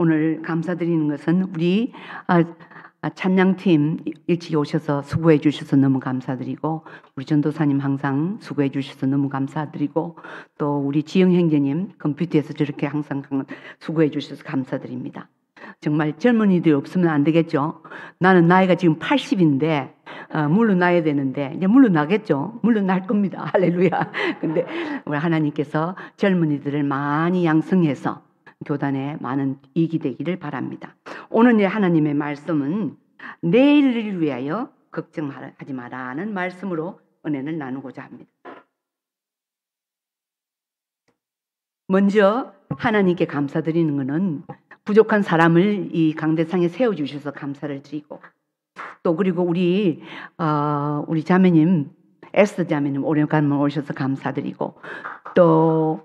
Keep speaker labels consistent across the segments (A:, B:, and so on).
A: 오늘 감사드리는 것은 우리 찬양팀 일찍 오셔서 수고해 주셔서 너무 감사드리고, 우리 전도사님 항상 수고해 주셔서 너무 감사드리고, 또 우리 지영 형제님 컴퓨터에서 저렇게 항상 수고해 주셔서 감사드립니다. 정말 젊은이들이 없으면 안 되겠죠. 나는 나이가 지금 80인데 물러나야 되는데 이제 물러나겠죠. 물러날 겁니다. 할렐루야. 근데 우리 하나님께서 젊은이들을 많이 양성해서 교단에 많은 이익이 되기를 바랍니다. 오늘 하나님의 말씀은 내일을 위하여 걱정하지 마라는 말씀으로 은혜를 나누고자 합니다. 먼저 하나님께 감사드리는 것은 부족한 사람을 이 강대상에 세워주셔서 감사를 드리고, 또 그리고 우리 자매님 에스더 자매님 오래간만에 오셔서 감사드리고, 또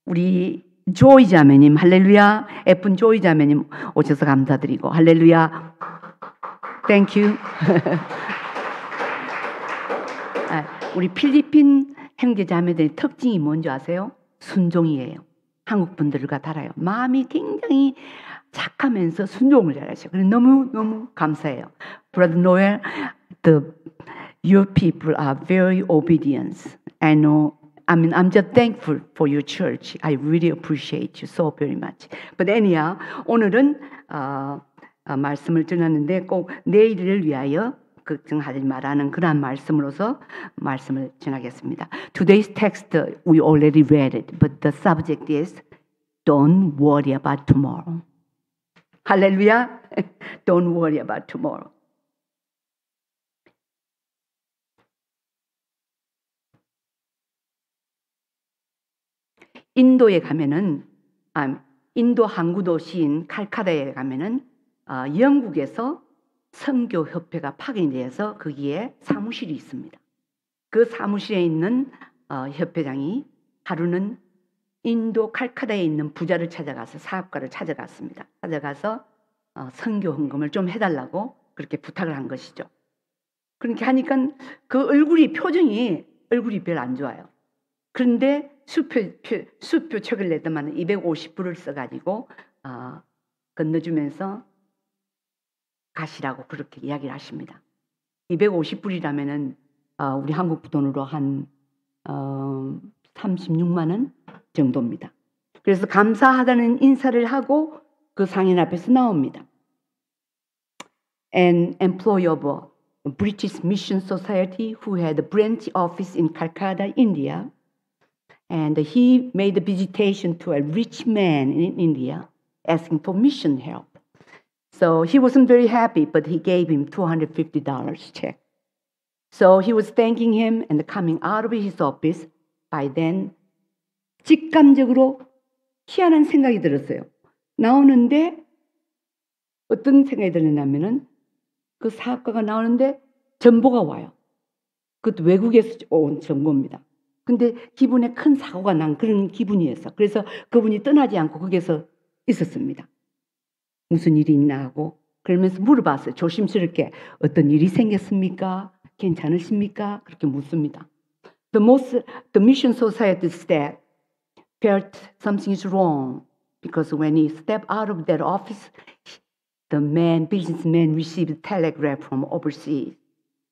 A: 우리 조이 자매님 할렐루야, 예쁜 조이 자매님 오셔서 감사드리고, 할렐루야, 땡큐. 우리 필리핀 형제 자매들의 특징이 뭔지 아세요? 순종이에요. 한국 분들과 달라요. 마음이 굉장히 착하면서 순종을 잘하셔요. 그래서 너무 감사해요. Brother Noel, your people are very obedient. I know. I'm just thankful for your church. I really appreciate you so very much. But anyhow, 오늘은 말씀을 전하는데 꼭 내일을 위하여 걱정하지 말라는 그런 말씀으로서 말씀을 전하겠습니다. Today's text we already read it, but the subject is Don't worry about tomorrow. 할렐루야. Don't worry about tomorrow. 인도에 가면은 인도 항구 도시인 칼카다에 가면은 영국에서 선교 협회가 파견돼서 거기에 사무실이 있습니다. 그 사무실에 있는 협회장이 하루는 인도 칼카다에 있는 부자를 찾아가서 사업가를 찾아갔습니다. 찾아가서 선교 헌금을 좀 해달라고 그렇게 부탁을 한 것이죠. 그렇게 하니까 그 표정이 별로 안 좋아요. 그런데 수표 책을 내더만 250불을 써가지고 건너주면서 가시라고 그렇게 이야기를 하십니다. 250불이라면은 우리 한국 돈으로 한 36만 원 정도입니다. 그래서 감사하다는 인사를 하고 그 상인 앞에서 나옵니다. An employee of British Mission Society who had a branch office in Calcutta, India. And he made a visitation to a rich man in India asking for mission help. So he wasn't very happy, but he gave him $250 check. So he was thanking him and coming out of his office. By then, 직감적으로 희한한 생각이 들었어요. 나오는데 어떤 생각이 들었냐면은 그 사업가가 나오는데 전보가 와요. 그것도 외국에서 온 전보입니다. 근데 기분에 큰 사고가 난 그런 기분이었어. 그래서 그분이 떠나지 않고 거기서 있었습니다. 무슨 일이 있나 하고 그러면서 물어봤어요. 조심스럽게 어떤 일이 생겼습니까? 괜찮으십니까? 그렇게 묻습니다. The mission society staff felt something is wrong because when he stepped out of that office, the businessman received a telegram from overseas.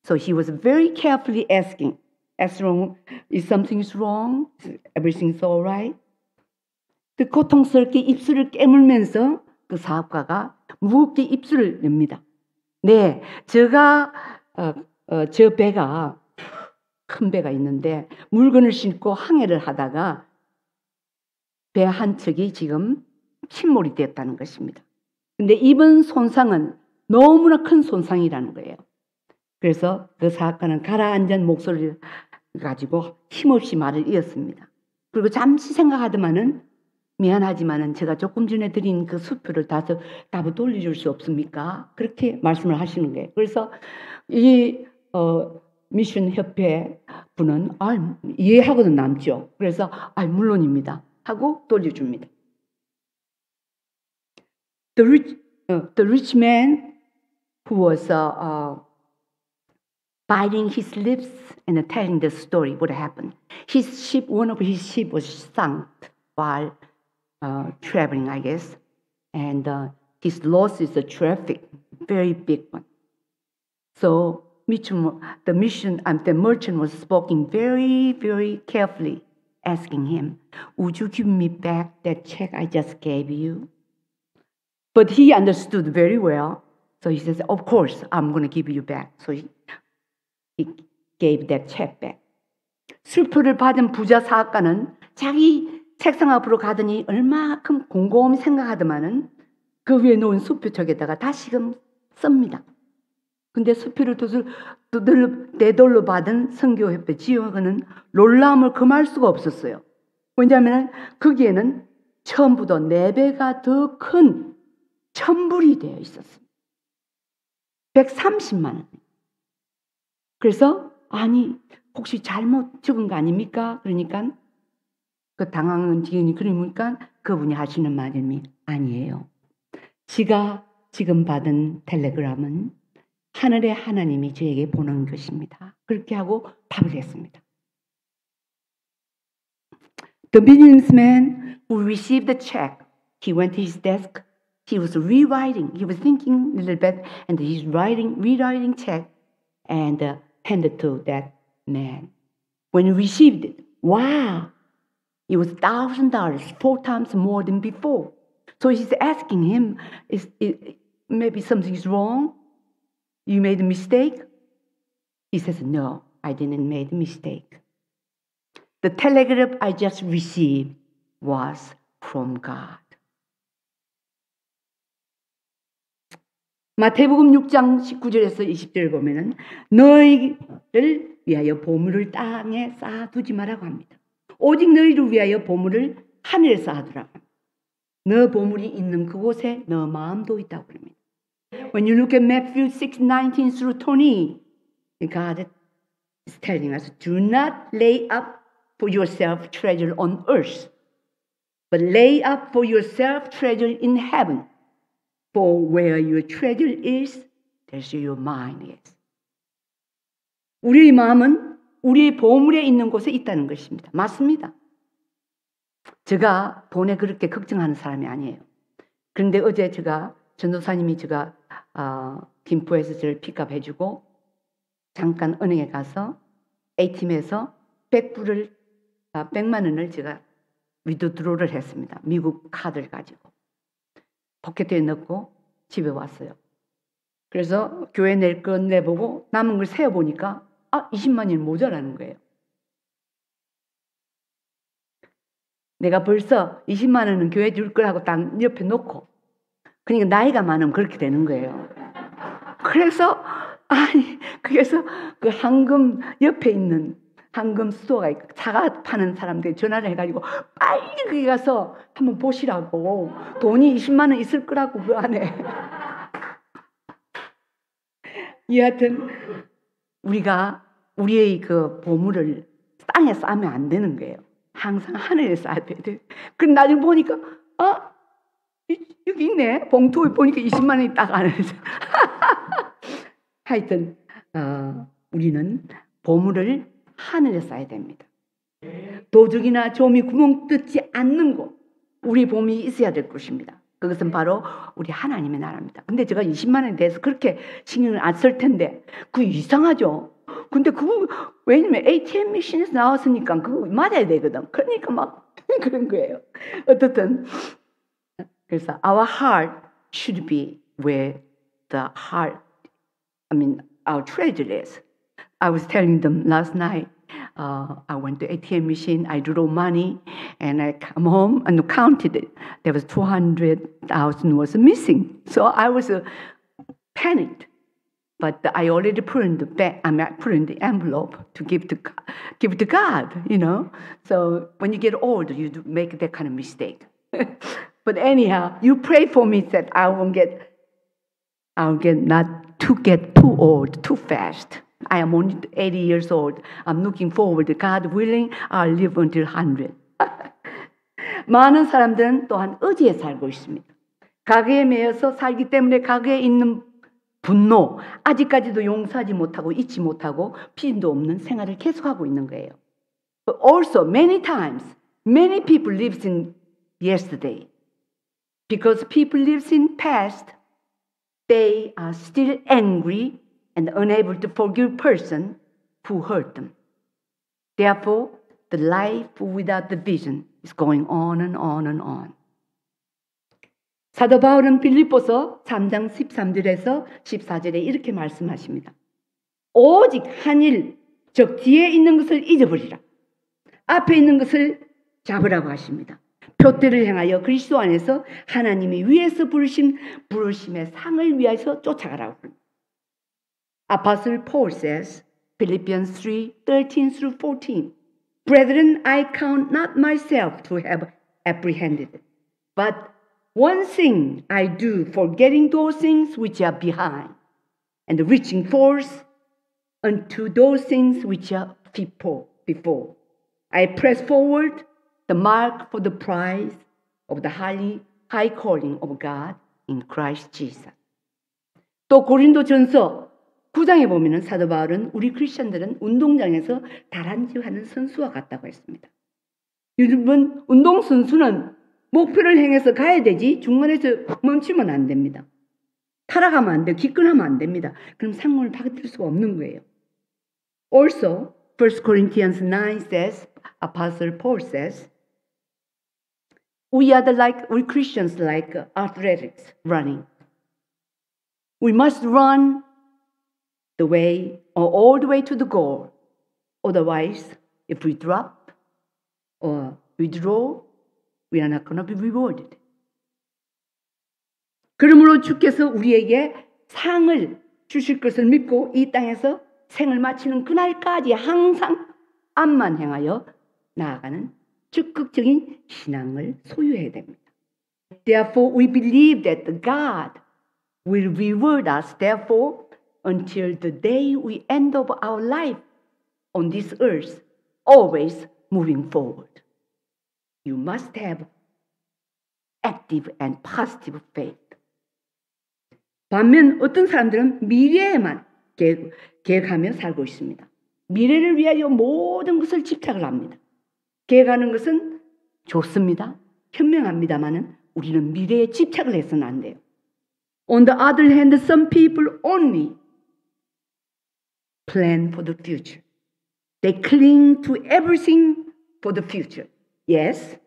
A: So he was very carefully asking, is something wrong? Is everything all right? 그 고통스럽게 입술을 깨물면서 그 사업가가 무겁게 입술을 냅니다. 네, 저 배가 큰 배가 있는데 물건을 싣고 항해를 하다가 배 한 척이 지금 침몰이 되었다는 것입니다. 근데 이번 손상은 너무나 큰 손상이라는 거예요. 그래서 그 사업가는 가라앉은 목소리를 가지고 힘없이 말을 이었습니다. 그리고 잠시 생각하더만은 미안하지만은 제가 조금 전에 드린 그 수표를 다시 돌려줄 수 없습니까? 그렇게 말씀을 하시는 거예요. 그래서 이 미션 협회 분은 이해하고는 남죠. 그래서 물론입니다 하고 돌려줍니다. The rich man who was biting his lips and telling the story what happened. One of his ship was sunk while traveling, I guess. and his loss is the traffic, very big one. So the merchant was speaking very, very carefully, asking him, "Would you give me back that check I just gave you?" But he understood very well. So he says, "Of course, I'm going to give you back." So he gave that check back. 수표를 받은 부자 사업가는 자기 책상 앞으로 가더니 얼마큼 곰곰이 생각하더만은 그 위에 놓은 수표책에다가 다시금 씁니다. 근데 수표를 되돌려 받은 선교협회 지역은 놀라움을 금할 수가 없었어요. 왜냐하면 거기에는 처음보다 4배가 더 큰 천불이 되어 있었습니다. 130만 원. 그래서 아니 혹시 잘못 적은 거 아닙니까? 그러니까 그 당황한 지인이 그러니까 그분이 하시는 말씀이 아니에요. 지가 지금 받은 텔레그램은 하늘의 하나님이 저에게 보낸 것입니다. 그렇게 하고 답을 했습니다. The businessman who received the check, he went to his desk. He was rewriting. He was thinking a little bit, and he's rewriting check, and handed to that man. When he received it, wow, it was $1,000, 4 times more than before. So he's asking him, maybe something's wrong? You made a mistake? He says, no, I didn't make a mistake. The telegram I just received was from God. 마태복음 6장 19절에서 20절을 보면은 너희를 위하여 보물을 땅에 쌓아두지 말라고 합니다. 오직 너희를 위하여 보물을 하늘에 쌓아두라고 합니다. 너 보물이 있는 그곳에 너 마음도 있다고 합니다. When you look at Matthew 6:19 through 20, God is telling us, do not lay up for yourself treasure on earth, but lay up for yourself treasure in heaven. For where your treasure is, there's your mind is. 우리의 마음은 우리의 보물에 있는 곳에 있다는 것입니다. 맞습니다. 제가 돈에 그렇게 걱정하는 사람이 아니에요. 그런데 어제 전도사님이 김포에서 저를 픽업해주고 잠깐 은행에 가서 ATM에서 100만 원을 제가 위드드로를 했습니다. 미국 카드를 가지고. 포켓에 넣고 집에 왔어요. 그래서 교회 낼 건 내보고 남은 걸 세어보니까 20만 원이 모자라는 거예요. 내가 벌써 20만 원은 교회 줄 거라고 딱 옆에 놓고 그러니까 나이가 많으면 그렇게 되는 거예요. 그래서 그 황금 옆에 있는 황금 스토어가 있고 차가 파는 사람들이 전화를 해가지고 빨리 거기 가서 한번 보시라고 돈이 20만 원 있을 거라고 그 안에. 여하튼 우리가 우리의 그 보물을 땅에 쌓으면 안 되는 거예요. 항상 하늘에 쌓아야 돼. 그럼 나중에 보니까 여기 있네. 봉투에 보니까 20만 원이 딱 안에서. 하여튼 우리는 보물을 하늘에 쌓아야 됩니다. 도둑이나 좀이 구멍 뜯지 않는 곳, 우리 보물이 있어야 될 것입니다. 그것은 바로 우리 하나님의 나라입니다. 근데 제가 20만 원에 대해서 그렇게 신경을 안 쓸 텐데 그거 이상하죠. 근데 왜냐면 ATM 머신에서 나왔으니까 그거 맞아야 되거든. 그러니까 막 그런 거예요. 어떻든 그래서 our heart should be where our treasure is. I was telling them last night, I went to ATM machine, I drew money, and I come home and counted it. There was 200,000 was missing. So I was panicked. But I already put in the envelope to give to God, you know. So when you get old, you do make that kind of mistake. But anyhow, you pray for me that I'll not to get too old too fast. I am only 80 years old. I'm looking forward. God willing, I'll live until 100. 많은 사람들은 또한 의지에 살고 있습니다. 가게에 매여서 살기 때문에 가게에 있는 분노, 아직까지도 용서하지 못하고 잊지 못하고 피임도 없는 생활을 계속하고 있는 거예요. But also, many times, many people live in yesterday. Because people live in past, they are still angry and unable to forgive person who hurt them. Therefore, the life without the vision is going on and on and on. 사도 바울은 빌립보서 3장 13절에서 14절에 이렇게 말씀하십니다. 오직 한 일, 즉 뒤에 있는 것을 잊어버리라. 앞에 있는 것을 잡으라고 하십니다. 표대를 향하여 그리스도 안에서 하나님이 위에서 부르심의 상을 위해서 쫓아가라고 합니다. Apostle Paul says, Philippians 3:13 through 14, Brethren, I count not myself to have apprehended, but one thing I do, forgetting those things which are behind, and reaching forth unto those things which are before. I press forward the mark for the prize of the high calling of God in Christ Jesus. 또 고린도전서 9장에 보면은 사도 바울은 우리 크리스천들은 운동장에서 다람쥐하는 선수와 같다고 했습니다. 여러분, 운동선수는 목표를 향해서 가야 되지 중간에서 멈추면 안 됩니다. 타락하면 안 돼요. 기권하면 안 됩니다. 그럼 상금을 받을 수가 없는 거예요. Also, 1 Corinthians 9 says, Apostle Paul says, we Christians like athletics running. We must run the way or all the way to the goal. Otherwise, if we drop or withdraw, we are not going to be rewarded. 그러므로 주께서 우리에게 상을 주실 것을 믿고 이 땅에서 생을 마치는 그날까지 항상 앞만 향하여 나아가는 적극적인 신앙을 소유해야 됩니다. Therefore, we believe that God will reward us, therefore, until the day we end of our life on this earth, always moving forward. You must have active and positive faith. 반면 어떤 사람들은 미래에만 계획하며 살고 있습니다. 미래를 위하여 모든 것을 집착을 합니다. 계획하는 것은 좋습니다. 현명합니다만은 우리는 미래에 집착을 해서는 안 돼요. On the other hand, some people only plan for the future. They cling to everything for the future. Yes,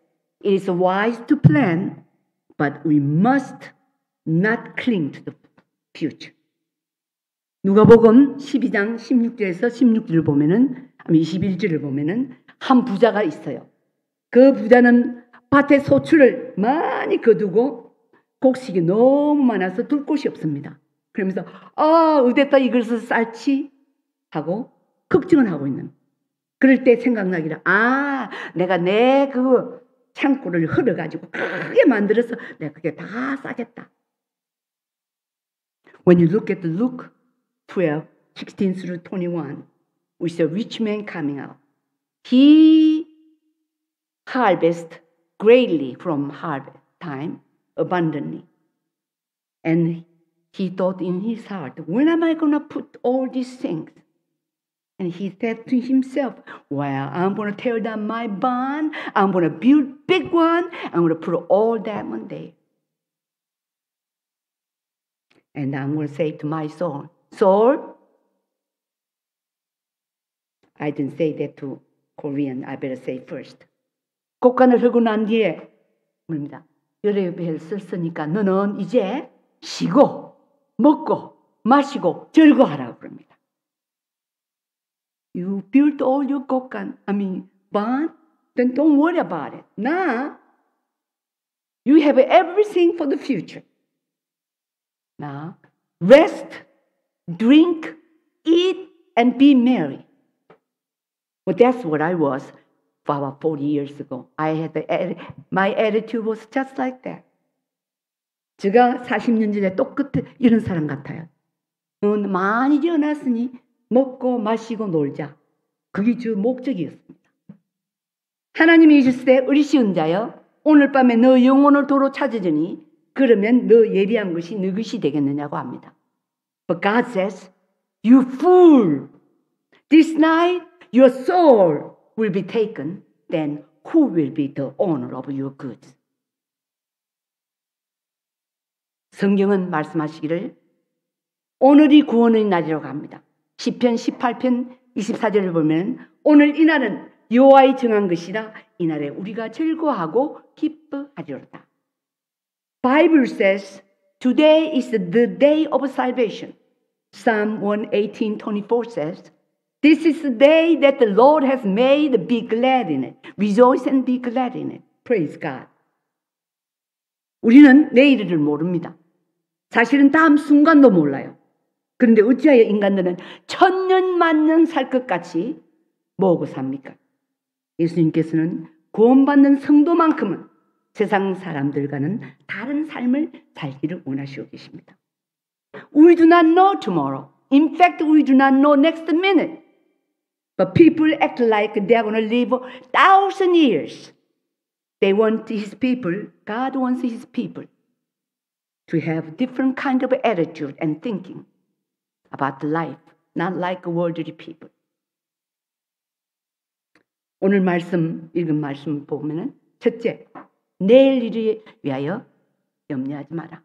A: it is wise to plan, but we must not cling to the future. 누가복음 12장 16절에서 16절을 보면은 21절을 보면은 한 부자가 있어요. 그 부자는 밭에 소출을 많이 거두고 곡식이 너무 많아서 둘 곳이 없습니다. 그러면서 어디에다 이것을 쌀지 하고 걱정을 하고 있는. 그럴 때 생각나기를 내가 내 그 창고를 헐어가지고 크게 만들어서 내가 그게 다 싸겠다. When you look at Luke 12, 16 through 21, we see a rich man coming out. He harvests greatly from harvest time, abundantly. And he thought in his heart, when am I going to put all these things? And he said to himself, well, I'm going to tear down my barn. I'm going to build big one. I'm going to put all that one there. And I'm going to say to my soul, Soul, I didn't say that to Korean. I better say first. 곡간을 하고 난 뒤에 뭡니다. 여러 배를 썼으니까 너는 이제 쉬고 먹고 마시고 즐거워하라고 그럽니다. You built all your barn, then don't worry about it. Now, you have everything for the future. Now, rest, drink, eat, and be merry. Well, that's what I was for about 40 years ago. My attitude was just like that. 제가 40년 전에 똑같은 이런 사람 같아요. 많이 지어놨으니 먹고 마시고 놀자. 그게 주 목적이었습니다. 하나님이 이르시되 어리시은 자여 오늘 밤에 너 영혼을 도로 찾으더니 그러면 너 예비한 것이 너 것이 되겠느냐고 합니다. But God says, you fool! This night your soul will be taken. Then who will be the owner of your goods? 성경은 말씀하시기를 오늘이 구원의 날이라고 합니다. 시편 18편 24절을 보면 오늘 이 날은 여호와의 정한 것이라 이 날에 우리가 즐거워하고 기뻐하리로다. Bible says today is the day of salvation. Psalm 118:24 says, This is the day that the Lord has made. Be glad in it. Rejoice and be glad in it. Praise God. 우리는 내일을 모릅니다. 사실은 다음 순간도 몰라요. 그런데 어찌하여 인간들은 천년 만년 살 것 같이 뭐하고 삽니까? 예수님께서는 구원받는 성도만큼은 세상 사람들과는 다른 삶을 살기를 원하시고 계십니다. We do not know tomorrow. In fact, we do not know next minute. But people act like they are going to live 1,000 years. They want His people, God wants His people to have different kind of attitude and thinking about life, not like worldly people. 오늘 읽은 말씀 보면은 첫째, 내일 일을 위하여 염려하지 마라.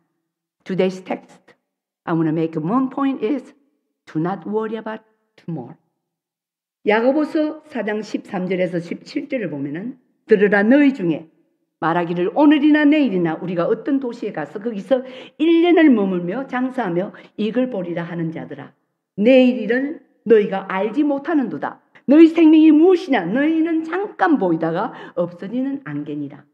A: Today's text, I want to make one point is do not worry about tomorrow. 야고보서 4장 13절에서 17절을 보면은 들으라 너희 중에 말하기를 오늘이나 내일이나 우리가 어떤 도시에 가서 거기서 1년을 머물며 장사하며 이익을 보리라 하는 자들아 내일 일은 너희가 알지 못하는도다. 너희 생명이 무엇이냐 너희는 잠깐 보이다가 없어지는 안개니라.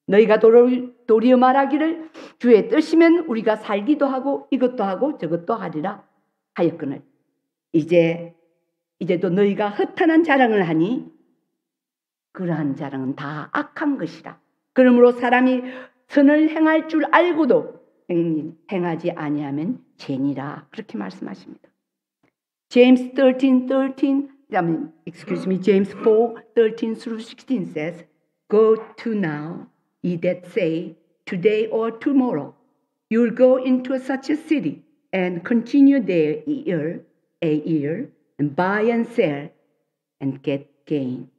A: 너희가 도리어 말하기를 주의 뜻이면 우리가 살기도 하고 이것도 하고 저것도 하리라 하였거늘 이제도 너희가 허탄한 자랑을 하니 그러한 자랑은 다 악한 것이라. 그러므로 사람이 선을 행할 줄 알고도 행하지 아니하면 죄니라. 그렇게 말씀하십니다. James 4:13 through 16 says, Go to now, ye that say, today or tomorrow, you will go into such a city and continue there a year, and buy and sell and get gain.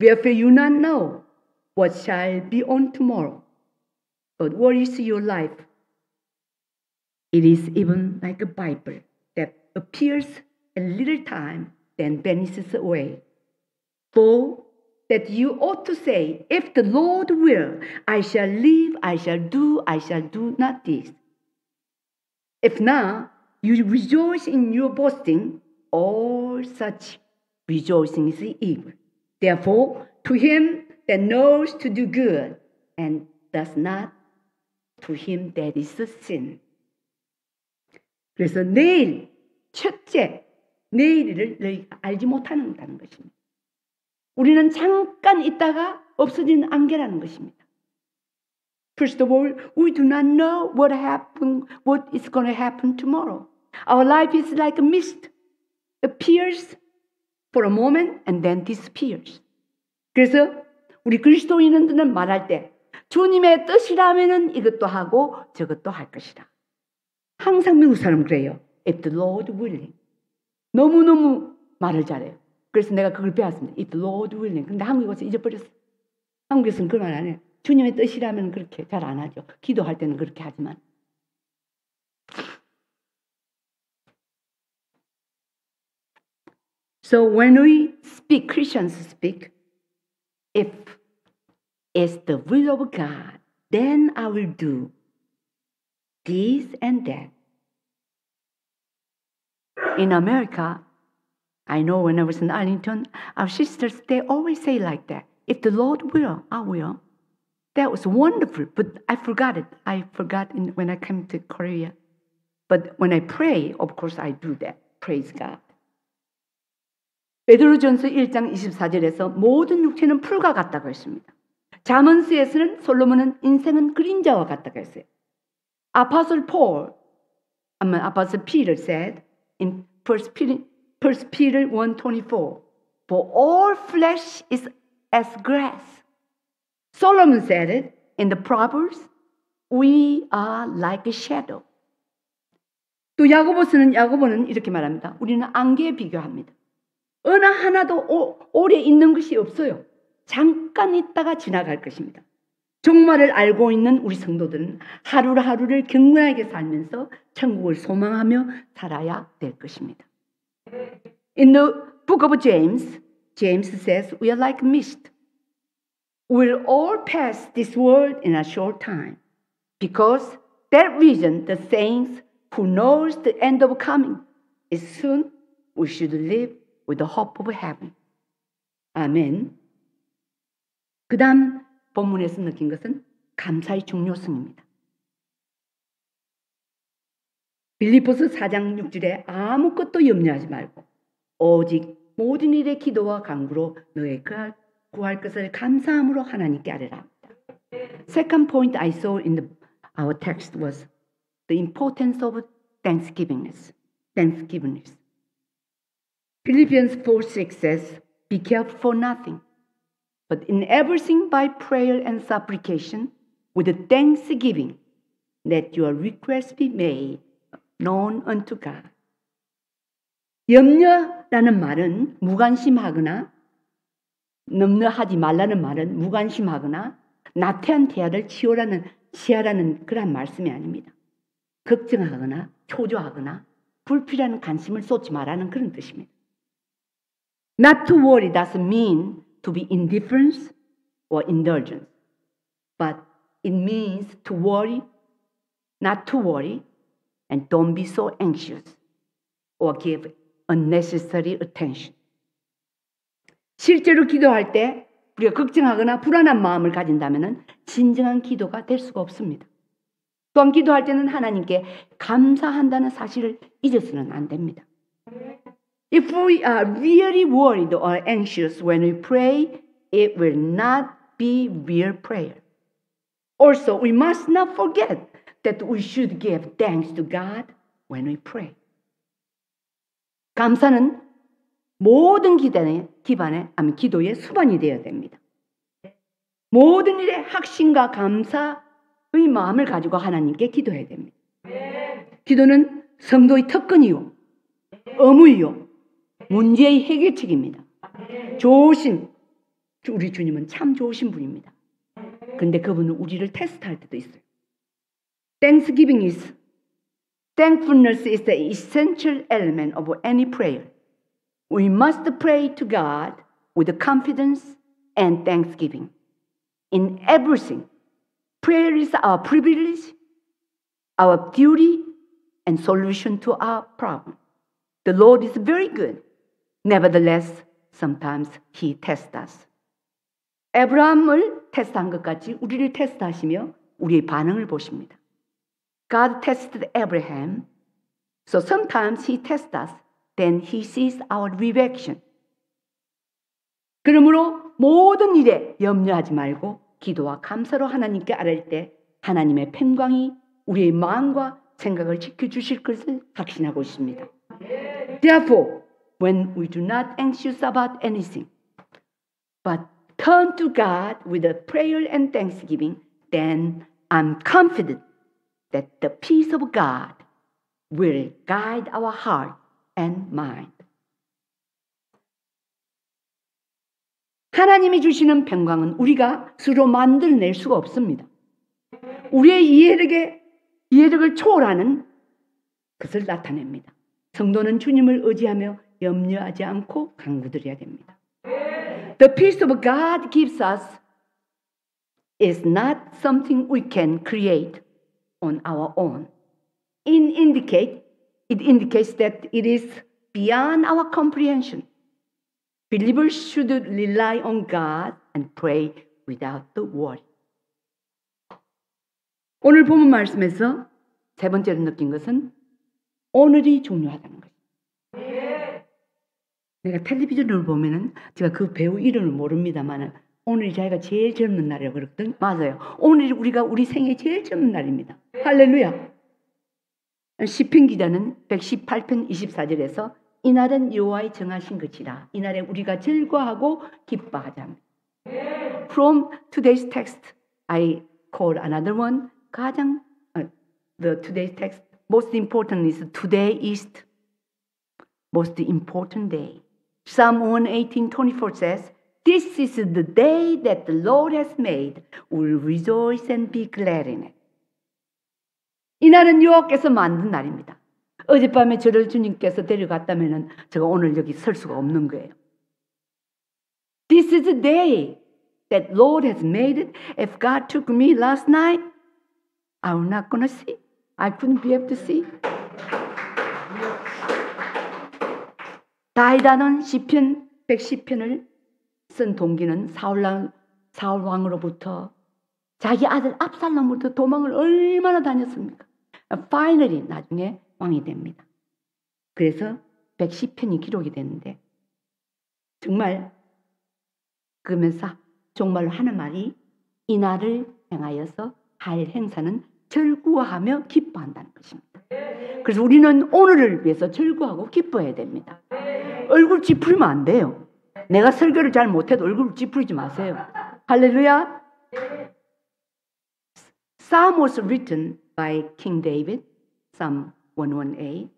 A: Wherefore you not know what shall be on tomorrow, but what is your life? It is even like a Bible that appears a little time, then vanishes away. For that you ought to say, if the Lord will, I shall live, I shall do not this. If not, you rejoice in your boasting, all such rejoicing is evil. Therefore, to him that knows to do good and does not, to him that is a sin. 그래서 첫째, 내일을 너희가 알지 못한다는 것입니다. 우리는 잠깐 있다가 없어지는 안개라는 것입니다. First of all, we do not know what is going to happen tomorrow. Our life is like a mist. Appears for a moment and then disappears. 그래서 우리 그리스도인들은 말할 때 주님의 뜻이라면은 이것도 하고 저것도 할 것이다. 항상 미국 사람 그래요. If the Lord willing. 너무너무 말을 잘해요. 그래서 내가 그걸 배웠습니다. If the Lord willing. 근데 한국에 와서 잊어버렸어. 한국에서는 그런 말 안 해요. 주님의 뜻이라면 그렇게 잘 안 하죠. 기도할 때는 그렇게 하지만. So when we speak, Christians speak, if it's the will of God, then I will do this and that. In America, I know when I was in Arlington, our sisters, they always say like that. If the Lord will, I will. That was wonderful, but I forgot it. I forgot when I came to Korea. But when I pray, of course I do that. Praise God. 베드로전서 1장 24절에서 모든 육체는 풀과 같다고 했습니다. 잠언서에서는 솔로몬은 인생은 그림자와 같다고 했어요. Apostle Peter said in 1 Peter 1:24, for all flesh is as grass. Solomon said it in the Proverbs, we are like a shadow. 또 야고보는 이렇게 말합니다. 우리는 안개에 비교합니다. 어느 하나도 오래 있는 것이 없어요. 잠깐 있다가 지나갈 것입니다. 종말을 알고 있는 우리 성도들은 하루하루를 경건하게 살면서 천국을 소망하며 살아야 될 것입니다. In the book of James, James says, we are like mist. We'll all pass this world in a short time. Because that reason, the saints who knows the end of coming is soon, we should live with the hope of heaven. 아멘. 그 다음 본문에서 느낀 것은 감사의 중요성입니다. 빌립보서 4장 6절에 아무것도 염려하지 말고 오직 모든 일에 기도와 간구로 너의 구할 것을 감사함으로 하나님께 아뢰라. Second point I saw in our text was the importance of thanksgivingness. Philippians 4:6 says, be careful for nothing, but in everything by prayer and supplication with thanksgiving, let your requests be made known unto God. 염려라는 말은 무관심하거나 염려하지 말라는 말은 무관심하거나 나태한 태아를 치하라는 그런 말씀이 아닙니다. 걱정하거나 초조하거나 불필요한 관심을 쏟지 말라는 그런 뜻입니다. Not to worry doesn't mean to be indifferent or indulgent, but it means to worry, not to worry, and don't be so anxious or give unnecessary attention. 실제로 기도할 때 우리가 걱정하거나 불안한 마음을 가진다면 진정한 기도가 될 수가 없습니다. 또한 기도할 때는 하나님께 감사한다는 사실을 잊어서는 안 됩니다. If we are really worried or anxious when we pray, it will not be real prayer. Also, we must not forget that we should give thanks to God when we pray. 감사는 모든 기도의 수반이 되어야 됩니다. 모든 일에 확신과 감사의 마음을 가지고 하나님께 기도해야 됩니다. 기도는 성도의 특권이요, 의무이요, 문제의 해결책입니다. 우리 주님은 참 좋으신 분입니다. 그런데 그분은 우리를 테스트할 때도 있어요. Thankfulness is the essential element of any prayer. We must pray to God with confidence and thanksgiving. In everything, prayer is our privilege, our duty, and solution to our problem. The Lord is very good. Nevertheless, sometimes He tests us. 에브라임을 테스트한 것 같이 우리를 테스트하시며 우리의 반응을 보십니다. God tested Abraham, so sometimes He tests us. Then He sees our reaction. 그러므로 모든 일에 염려하지 말고 기도와 감사로 하나님께 아뢰을 때 하나님의 평강이 우리의 마음과 생각을 지켜주실 것을 확신하고 있습니다. Therefore, when we do not anxious about anything, but turn to God with a prayer and thanksgiving, then I'm confident that the peace of God will guide our heart and mind. 하나님이 주시는 평강은 우리가 스스로 만들어낼 수가 없습니다. 우리의 이해력을 초월하는 것을 나타냅니다. 성도는 주님을 의지하며 염려하지 않고 간구드려야 됩니다. The peace of God gives us is not something we can create on our own. It indicates that it is beyond our comprehension. Believers should rely on God and pray without the worry. 오늘 본문 말씀에서 세 번째로 느낀 것은 오늘이 중요하다는 것입니다. 내가 텔레비전을 보면은 제가 그 배우 이름을 모릅니다만 오늘이 자기가 제일 젊은 날이라고 그랬거든. 맞아요. 오늘이 우리 생애 제일 젊은 날입니다. 할렐루야. 시편 기자는 118편 24절에서 이날은 여호와의 정하신 것이라. 이날에 우리가 즐거워하고 기뻐하자. From today's text, I call another one. The today's text most important is today is most important day. Psalm 118:24 says, This is the day that the Lord has made. We'll rejoice and be glad in it. 이날은 여호와께서 만든 날입니다. 어젯밤에 저를 주님께서 데려갔다면 제가 오늘 여기 설 수가 없는 거예요. This is the day that Lord has made it. If God took me last night, I was not going to see. I couldn't be able to see. 다윗은 시편 110편을 쓴 동기는 사울 왕으로부터 자기 아들 압살롬으로부터 도망을 얼마나 다녔습니까? Finally 나중에 왕이 됩니다. 그래서 110편이 기록이 됐는데 정말 그러면서 정말로 하는 말이 이 날을 행하여서 할 행사는 절구하며 기뻐한다는 것입니다. 그래서 우리는 오늘을 위해서 절구하고 기뻐해야 됩니다. 얼굴 찌푸리면 안 돼요. 내가 설교를 잘 못해도 얼굴 찌푸리지 마세요. 할렐루야. Psalm was written by King David, Psalm 118.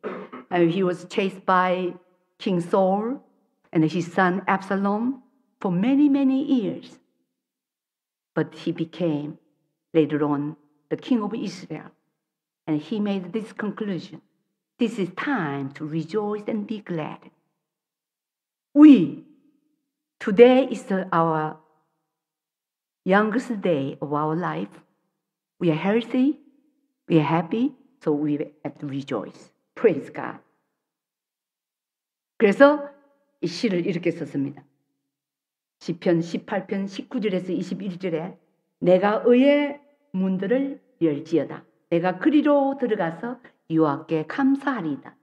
A: He was chased by King Saul and his son Absalom for many, many years. But he became, later on, the king of Israel. And he made this conclusion. This is time to rejoice and be glad. Today is our youngest day of our life. We are healthy, we are happy, so we have to rejoice. Praise God. 그래서 이 시를 이렇게 썼습니다. 시편 18편 19절에서 21절에 내가 의의 문들을 열지어다. 내가 그리로 들어가서 여호와께 감사하리이다.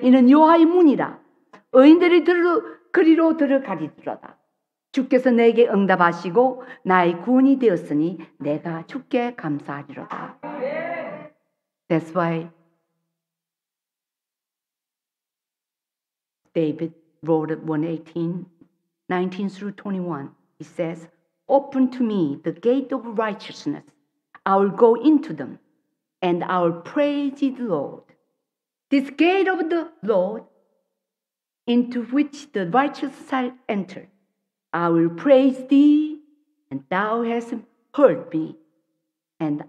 A: 이는 여호와의 문이라. 의인들이 그리로 들어가리로다. 주께서 내게 응답하시고 나의 구원이 되었으니 내가 주께 감사하리로다. That's why David wrote 118, 19 through 21. He says, Open to me the gate of righteousness. I will go into them, and I will praise the Lord. This gate of the Lord, into which the righteous shall enter. I will praise thee, and thou hast heard me, and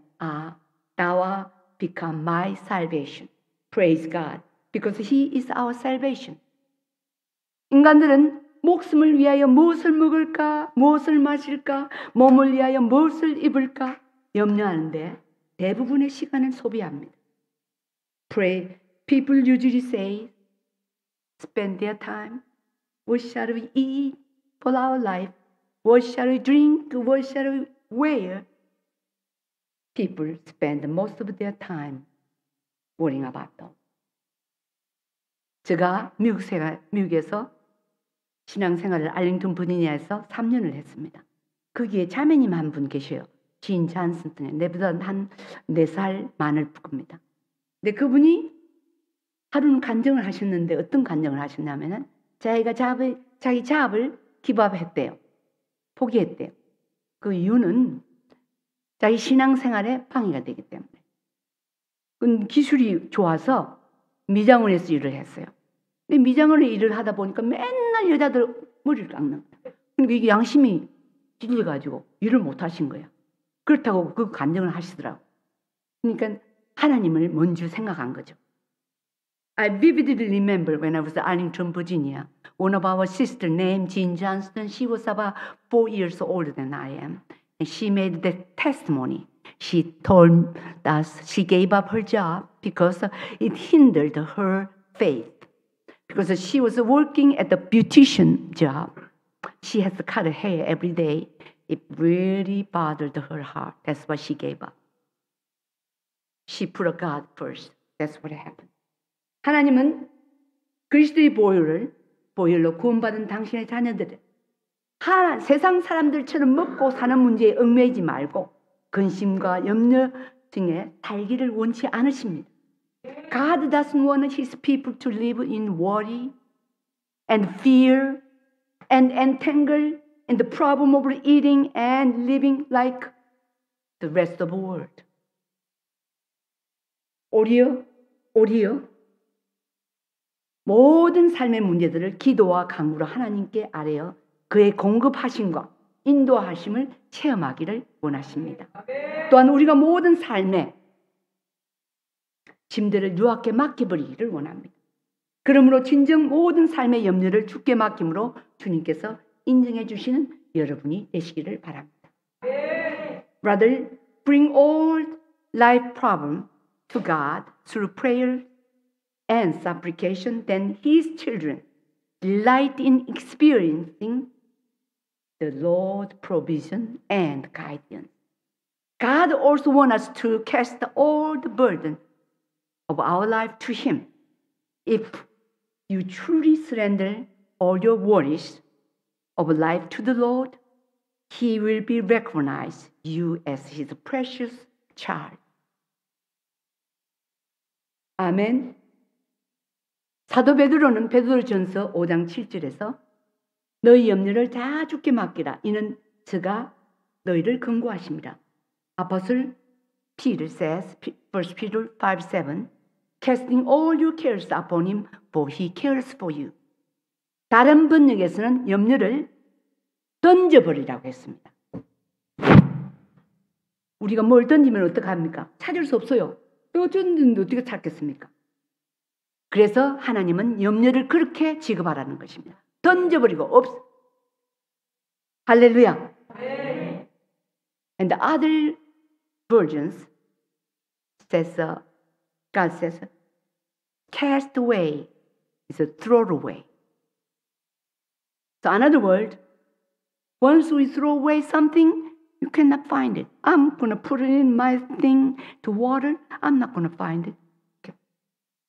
A: thou art become my salvation. Praise God, because He is our salvation. 인간들은 목숨을 위하여 무엇을 먹을까, 무엇을 마실까, 몸을 위하여 무엇을 입을까 염려하는데 대부분의 시간을 소비합니다. People usually say, spend their time. What shall we eat for our life? What shall we drink? What shall we wear? People spend most of their time worrying about them. 제가 미국에서 신앙생활을 알링턴 버지니아에서 3년을 했습니다. 거기에 자매님 한 분 계셔요. 진 잔슨, 내보다 한 4살 많을 겁니다. 근데 그분이 하루는 간증을 하셨는데 어떤 간증을 하셨냐면은 자기 잡을 기부했대요. 포기했대요. 그 이유는 자기 신앙생활에 방해가 되기 때문에. 그 기술이 좋아서 미장원에서 일을 했어요. 근데 미장원에 일을 하다 보니까 맨날 여자들 머리를 깎는 거예요. 그러니까 이게 양심이 찔려가지고 일을 못 하신 거예요. 그렇다고 그 간증을 하시더라고. 그러니까 하나님을 먼저 생각한 거죠. I vividly remember when I was at Arlington, Virginia, one of our sisters named Jean Johnston, she was about 4 years older than I am, and she made the testimony. She told us she gave up her job because it hindered her faith. Because she was working at the beautician job. She has to cut her hair every day. It really bothered her heart. That's why she gave up. She put God first. That's what happened. 하나님은 그리스도의 보혈로 구원받은 당신의 자녀들을 세상 사람들처럼 먹고 사는 문제에 얽매이지 말고 근심과 염려 등에 살기를 원치 않으십니다. God doesn't want His people to live in worry and fear and entangled in the problem of eating and living like the rest of the world. 오히려 모든 삶의 문제들을 기도와 간구로 하나님께 아뢰어 그의 공급하심과 인도하심을 체험하기를 원하십니다. 또한 우리가 모든 삶에 짐들을 주께 맡겨버리기를 원합니다. 그러므로 진정 모든 삶의 염려를 주께 맡김으로 주님께서 인정해 주시는 여러분이 되시기를 바랍니다. Rather, bring all life problems to God through prayer and supplication, then His children delight in experiencing the Lord's provision and guidance. God also wants us to cast all the burden of our life to Him. If you truly surrender all your worries of life to the Lord, He will be recognize you as His precious child. 아멘. 사도 베드로는 베드로전서 5장 7절에서 너희 염려를 다 주께 맡기라. 이는 저가 너희를 권고하십니다. Apostle Peter says, 1 Peter 5:7, casting all your cares upon him, for he cares for you. 다른 번역에서는 염려를 던져버리라고 했습니다. 우리가 뭘 던지면 어떡합니까? 찾을 수 없어요. 던졌는데 어떻게 찾겠습니까? 그래서 하나님은 염려를 그렇게 취급하라는 것입니다. 던져버리고 없어. 할렐루야. And the other versions says, God says, cast away is a throw away. So another word, once we throw away something, you cannot find it. I'm going to put it in my thing to water. I'm not going to find it. Okay.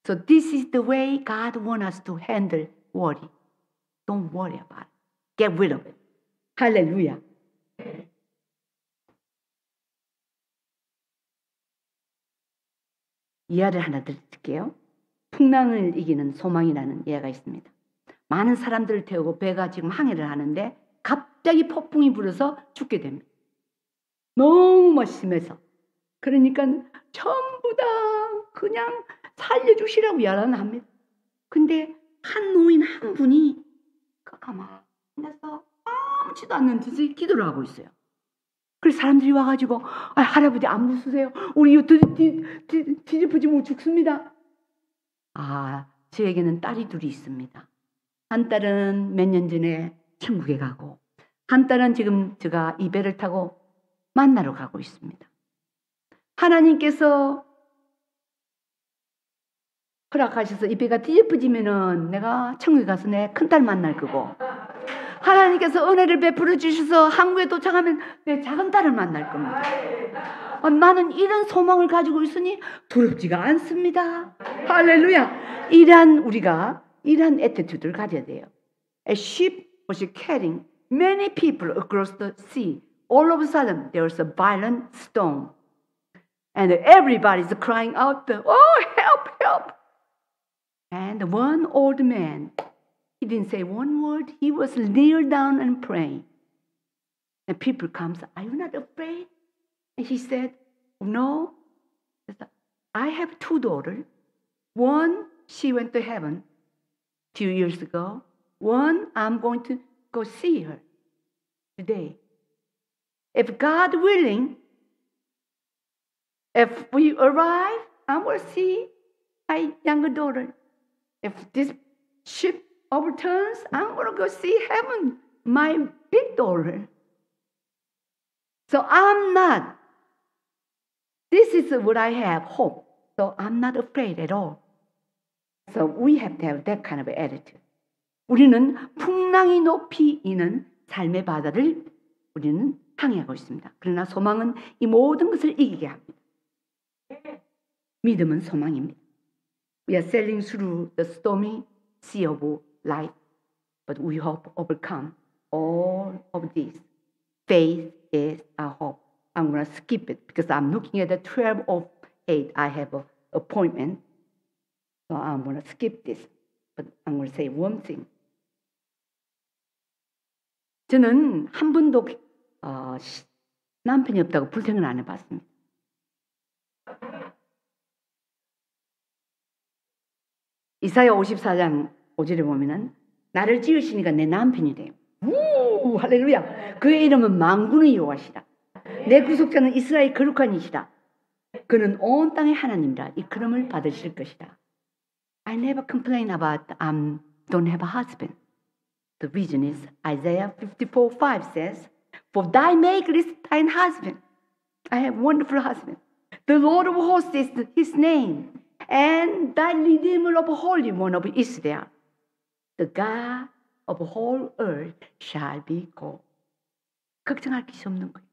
A: So this is the way God wants us to handle worry. Don't worry about it. Get rid of it. Hallelujah. 이야를 하나 드릴게요. 풍랑을 이기는 소망이라는 예가 있습니다. 많은 사람들을 태우고 배가 지금 항해를 하는데 갑자기 폭풍이 불어서 죽게 됩니다. 너무 심해서. 그러니까 전부 다 그냥 살려주시라고 야단을 합니다. 근데 한 노인 한 분이 가만히 앉아서 아무렇지도 않는 듯이 기도를 하고 있어요. 그래서 사람들이 와가지고 할아버지 안 무서우세요? 우리 이거 뒤집어지면 죽습니다. 저에게는 딸이 둘이 있습니다. 한 딸은 몇 년 전에 천국에 가고 한 딸은 지금 제가 이 배를 타고 만나러 가고 있습니다. 하나님께서 허락하셔서 이 배가 뒤집어지면은 내가 천국에 가서 내 큰딸 만날 거고, 하나님께서 은혜를 베풀어 주셔서 한국에 도착하면 내 작은 딸을 만날 겁니다. 나는 이런 소망을 가지고 있으니 두렵지가 않습니다. 할렐루야. 우리가 이러한 애티튜드를 가져야 돼요. A ship was carrying many people across the sea. All of a sudden there was a violent storm. And everybody's crying out, oh, help, help. And one old man, he didn't say one word. He was kneel down and praying. And people comes, are you not afraid? And he said, no. I have two daughters. One, she went to heaven 2 years ago. One, I'm going to go see her today. If God willing, if we arrive, I will see my younger daughter. If this ship overturns, I'm going to go see heaven, my big daughter. So this is what I have, hope. So I'm not afraid at all. So we have to have that kind of attitude. 우리는 풍랑이 높이 이는 삶의 바다를 우리는 항해하고 있습니다. 그러나 소망은 이 모든 것을 이기게 합니다. 믿음은 소망입니다. We are sailing through the stormy sea of life, but we hope overcome all of this. Faith is our hope. I'm going to skip it because I'm looking at the 12 of 8. I have an appointment. So I'm going to skip this. But I'm going to say one thing. 저는 한 번도 남편이 없다고 불평을 안 해봤습니다. 이사야 54장 5절에 보면은 나를 지으시니까 내 남편이 돼요. 오, 할렐루야. 그의 이름은 만군의 여호와시다. 내 구속자는 이스라엘 거룩한 이시다. 그는 온 땅의 하나님이라 이끌음을 받으실 것이다. I never complain about don't have a husband. The reason is Isaiah 54:5 says, For thy maker is thine husband. I have a wonderful husband. The Lord of hosts is his name. And thy Redeemer of Holy One of Israel. The God of whole earth shall be called. 걱정할 것이 없는 거예요.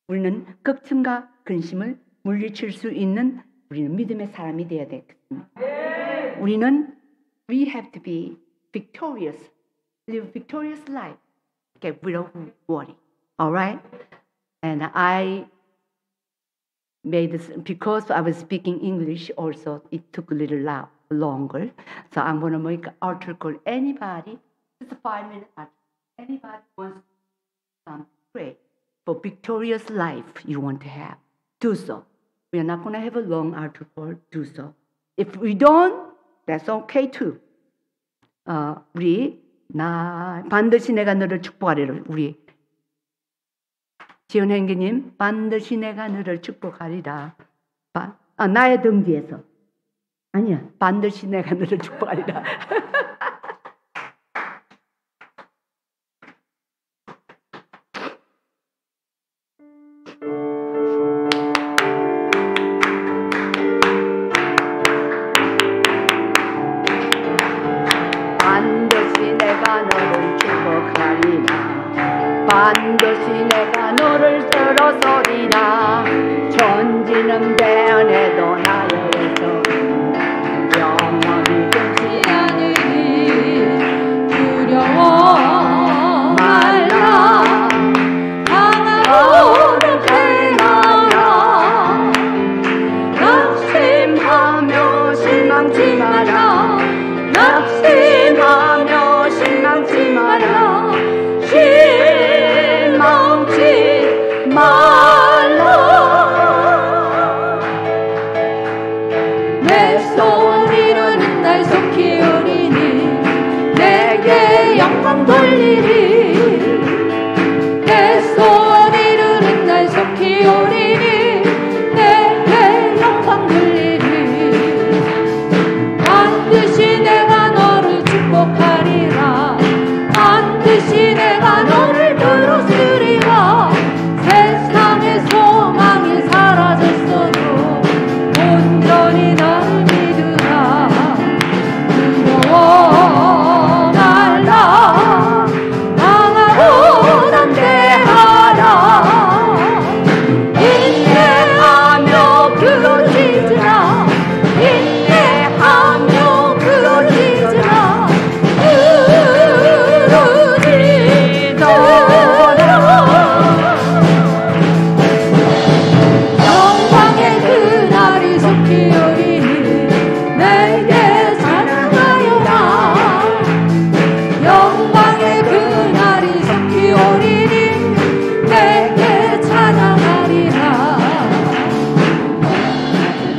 A: 우리는 걱정과 근심을 물리칠 수 있는 우리는 믿음의 사람이 되어야 되겠습니다. 우리는 we have to be victorious, live victorious life, get rid of worry. All right? And I made this because I was speaking English. Also, it took a little longer. So I'm going to make an altar call. Anybody, just a 5-minute altar. Anybody wants to pray for victorious life you want to have, do so. We are not going to have a long altar call. Do so. If we don't, that's okay too. 우리 반드시 내가 너를 축복하리라. 우리 지원 행기님 반드시 내가 너를 축복하리라. 나의 등 뒤에서. 아니야. 반드시 내가 너를 축복하리라. 반드시 내가 너를 축복하리라. 반드시 내가 너를 들어서리라. 천지는 배은해도 나를